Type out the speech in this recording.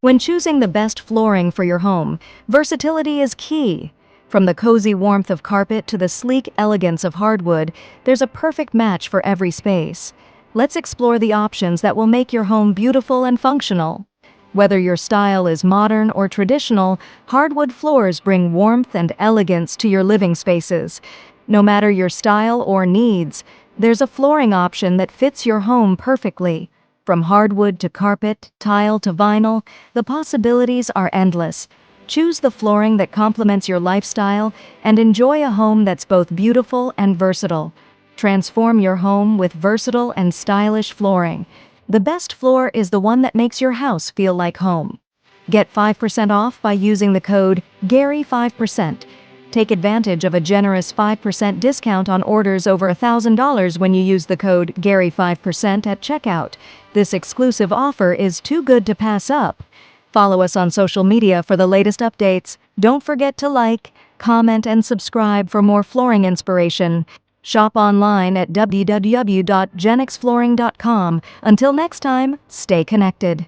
When choosing the best flooring for your home, versatility is key. From the cozy warmth of carpet to the sleek elegance of hardwood, there's a perfect match for every space. Let's explore the options that will make your home beautiful and functional. Whether your style is modern or traditional, hardwood floors bring warmth and elegance to your living spaces. No matter your style or needs, there's a flooring option that fits your home perfectly. From hardwood to carpet, tile to vinyl, the possibilities are endless. Choose the flooring that complements your lifestyle and enjoy a home that's both beautiful and versatile. Transform your home with versatile and stylish flooring. The best floor is the one that makes your house feel like home. Get 5% off by using the code GARY5%. Take advantage of a generous 5% discount on orders over $1,000 when you use the code GARY5% at checkout. This exclusive offer is too good to pass up. Follow us on social media for the latest updates. Don't forget to like, comment, and subscribe for more flooring inspiration. Shop online at www.genixflooring.com. Until next time, stay connected.